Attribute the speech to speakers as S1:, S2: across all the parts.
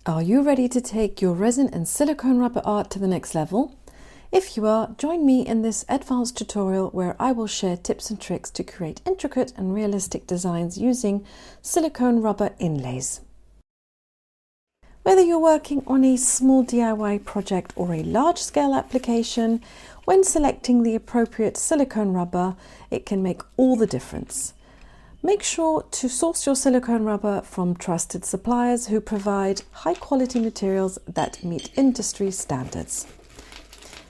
S1: Are you ready to take your resin and silicone rubber art to the next level? If you are, join me in this advanced tutorial where I will share tips and tricks to create intricate and realistic designs using silicone rubber inlays. Whether you're working on a small DIY project or a large-scale application, when selecting the appropriate silicone rubber, it can make all the difference. Make sure to source your silicone rubber from trusted suppliers who provide high-quality materials that meet industry standards.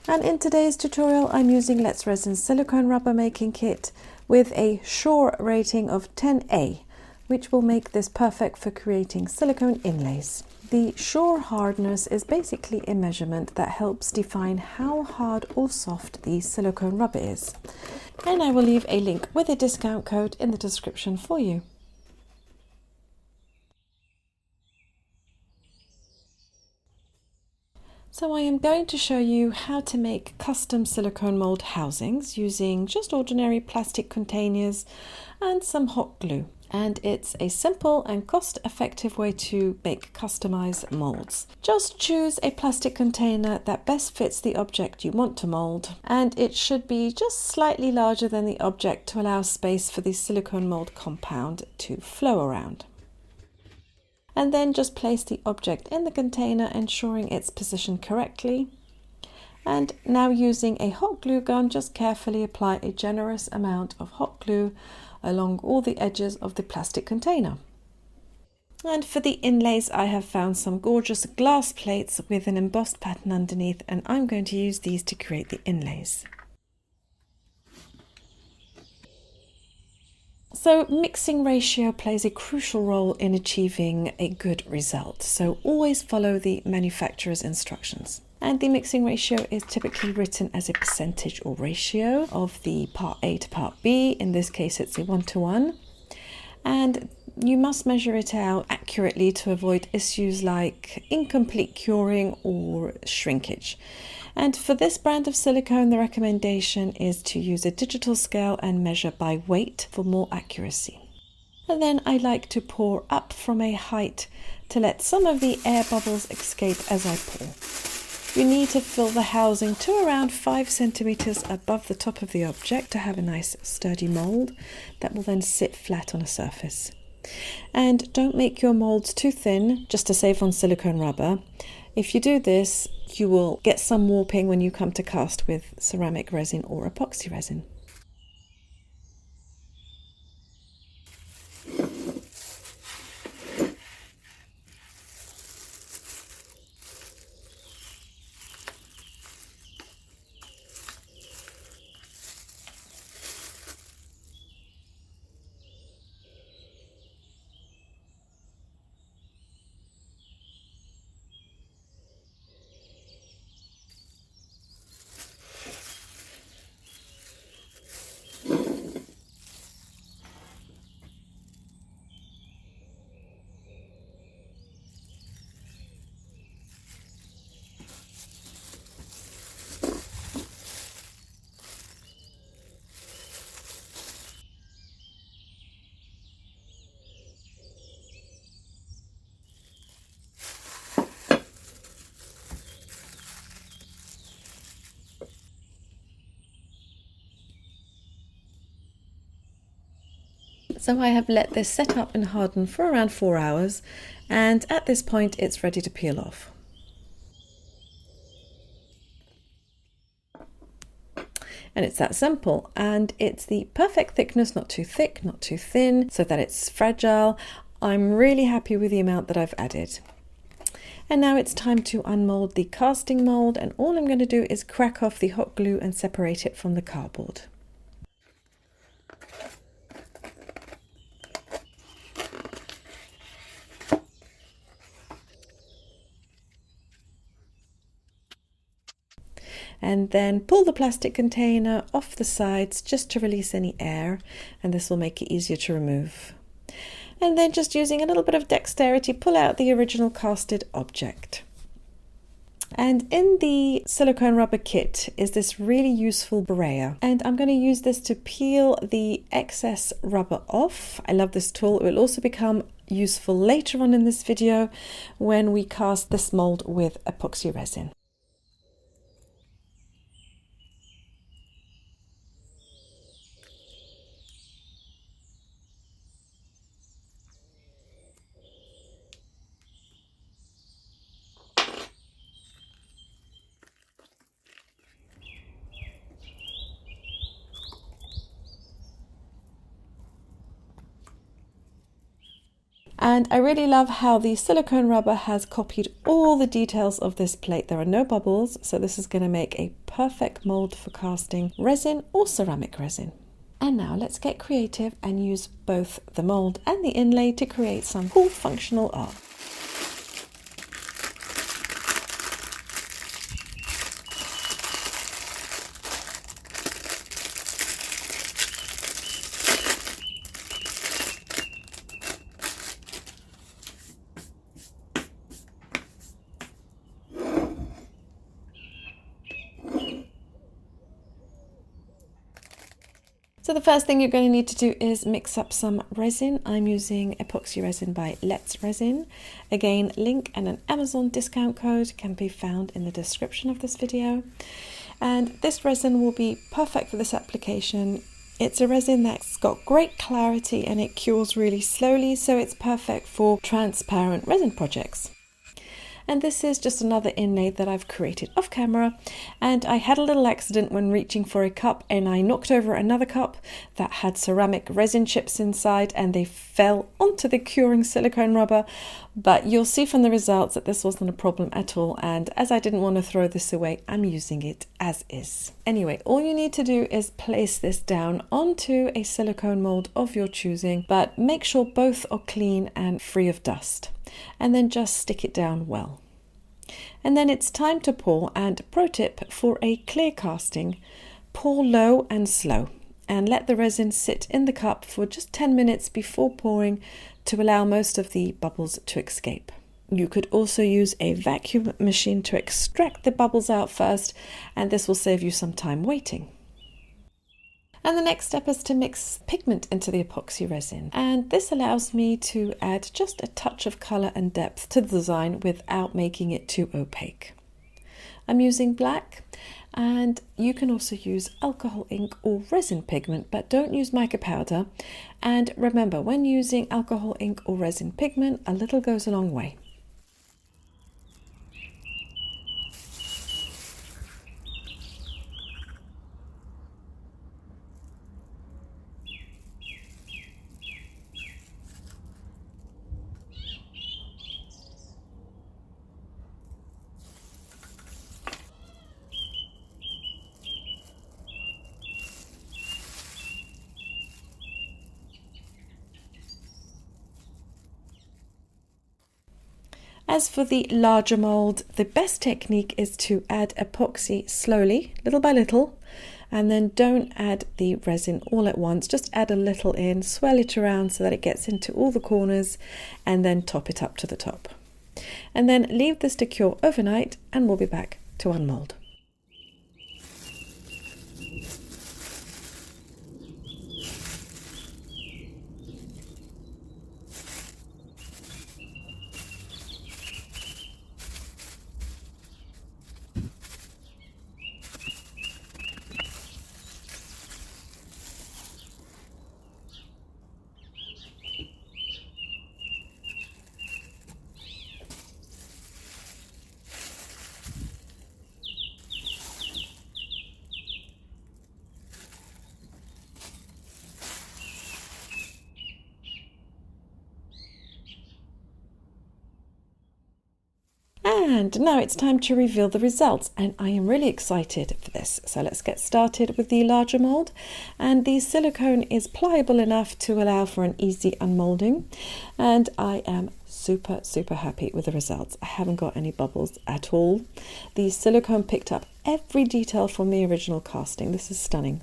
S1: And in today's tutorial, I'm using Let's Resin's silicone rubber making kit with a Shore rating of 10A, which will make this perfect for creating silicone inlays. The Shore hardness is basically a measurement that helps define how hard or soft the silicone rubber is. And I will leave a link with a discount code in the description for you. So I am going to show you how to make custom silicone mold housings using just ordinary plastic containers and some hot glue. And it's a simple and cost-effective way to make customized molds. Just choose a plastic container that best fits the object you want to mold, and it should be just slightly larger than the object to allow space for the silicone mold compound to flow around. And then just place the object in the container, ensuring it's positioned correctly. And now using a hot glue gun, just carefully apply a generous amount of hot glue along all the edges of the plastic container. And for the inlays, I have found some gorgeous glass plates with an embossed pattern underneath, and I'm going to use these to create the inlays. So mixing ratio plays a crucial role in achieving a good result, so always follow the manufacturer's instructions. And the mixing ratio is typically written as a percentage or ratio of the part A to part B. In this case, it's a 1:1. And you must measure it out accurately to avoid issues like incomplete curing or shrinkage. And for this brand of silicone, the recommendation is to use a digital scale and measure by weight for more accuracy. And then I like to pour up from a height to let some of the air bubbles escape as I pour. You need to fill the housing to around 5 centimeters above the top of the object to have a nice sturdy mold that will then sit flat on a surface. And don't make your molds too thin just to save on silicone rubber. If you do this, you will get some warping when you come to cast with ceramic resin or epoxy resin. So I have let this set up and harden for around 4 hours, and at this point it's ready to peel off. And it's that simple, and it's the perfect thickness, not too thick, not too thin, so that it's fragile. I'm really happy with the amount that I've added. And now it's time to unmold the casting mold, and all I'm going to do is crack off the hot glue and separate it from the cardboard. And then pull the plastic container off the sides just to release any air, and this will make it easier to remove. And then just using a little bit of dexterity, pull out the original casted object. And in the silicone rubber kit is this really useful brayer, and I'm going to use this to peel the excess rubber off. I love this tool. It will also become useful later on in this video when we cast this mold with epoxy resin. And I really love how the silicone rubber has copied all the details of this plate. There are no bubbles, so this is going to make a perfect mold for casting resin or ceramic resin. And now let's get creative and use both the mold and the inlay to create some cool functional art. So the first thing you're going to need to do is mix up some resin. I'm using Epoxy Resin by Let's Resin. Again, link and an Amazon discount code can be found in the description of this video. And this resin will be perfect for this application. It's a resin that's got great clarity and it cures really slowly, so it's perfect for transparent resin projects. And this is just another inlay that I've created off camera, and I had a little accident when reaching for a cup and I knocked over another cup that had ceramic resin chips inside and they fell onto the curing silicone rubber, but you'll see from the results that this wasn't a problem at all, and as I didn't want to throw this away, I'm using it as is. Anyway, all you need to do is place this down onto a silicone mold of your choosing, but make sure both are clean and free of dust, and then just stick it down well. And then it's time to pour, and pro tip for a clear casting, pour low and slow and let the resin sit in the cup for just 10 minutes before pouring to allow most of the bubbles to escape. You could also use a vacuum machine to extract the bubbles out first, and this will save you some time waiting. And the next step is to mix pigment into the epoxy resin, and this allows me to add just a touch of color and depth to the design without making it too opaque. I'm using black, and you can also use alcohol ink or resin pigment, but don't use mica powder. And remember, when using alcohol ink or resin pigment, a little goes a long way. As for the larger mold, the best technique is to add epoxy slowly, little by little, and then don't add the resin all at once. Just add a little in, swirl it around so that it gets into all the corners, and then top it up to the top. And then leave this to cure overnight, and we'll be back to unmold. And now it's time to reveal the results, and I am really excited for this. So let's get started with the larger mold. And the silicone is pliable enough to allow for an easy unmolding, and I am super happy with the results. I haven't got any bubbles at all. The silicone picked up every detail from the original casting. This is stunning.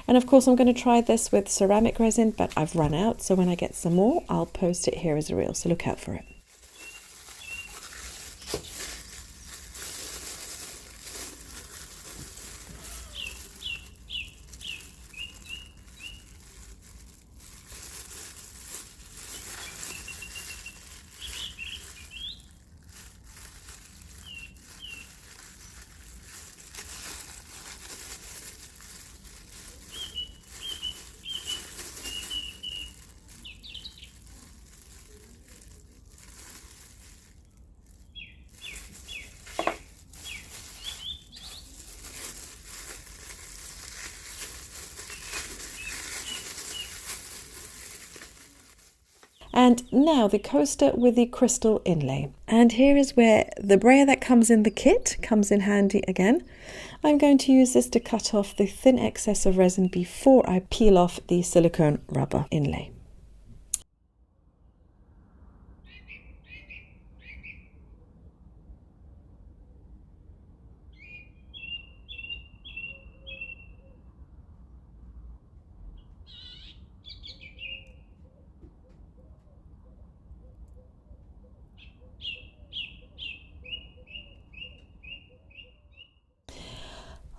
S1: And of course I'm going to try this with ceramic resin, but I've run out, so when I get some more I'll post it here as a reel, so look out for it. And now the coaster with the crystal inlay. And here is where the brayer that comes in the kit comes in handy again. I'm going to use this to cut off the thin excess of resin before I peel off the silicone rubber inlay.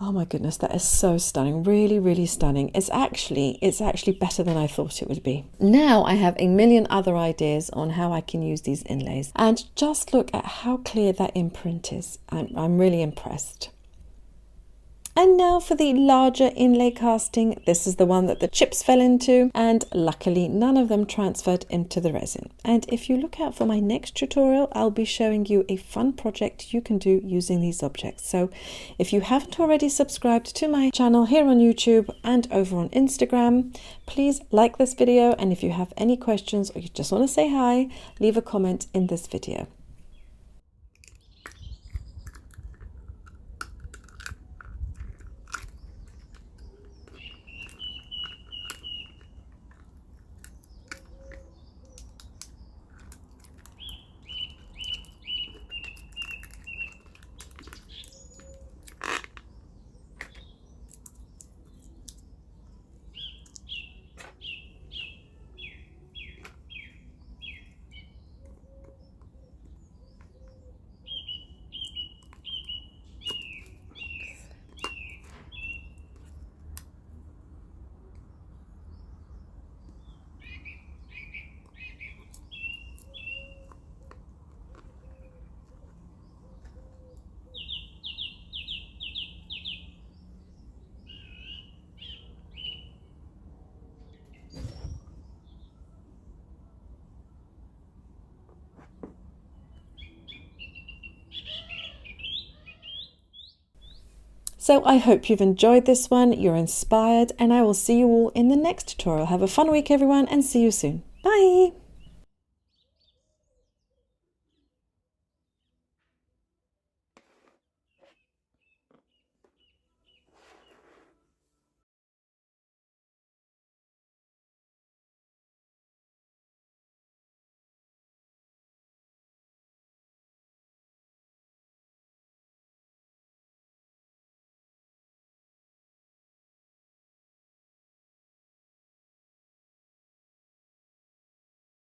S1: Oh my goodness, that is so stunning. Really, really stunning. It's actually better than I thought it would be. Now I have a million other ideas on how I can use these inlays. And just look at how clear that imprint is. I'm really impressed. And now for the larger inlay casting. This is the one that the chips fell into, and luckily none of them transferred into the resin. And if you look out for my next tutorial, I'll be showing you a fun project you can do using these objects. So if you haven't already subscribed to my channel here on YouTube and over on Instagram, please like this video, and if you have any questions or you just want to say hi, leave a comment in this video. So I hope you've enjoyed this one, you're inspired, and I will see you all in the next tutorial. Have a fun week everyone, and see you soon. Bye!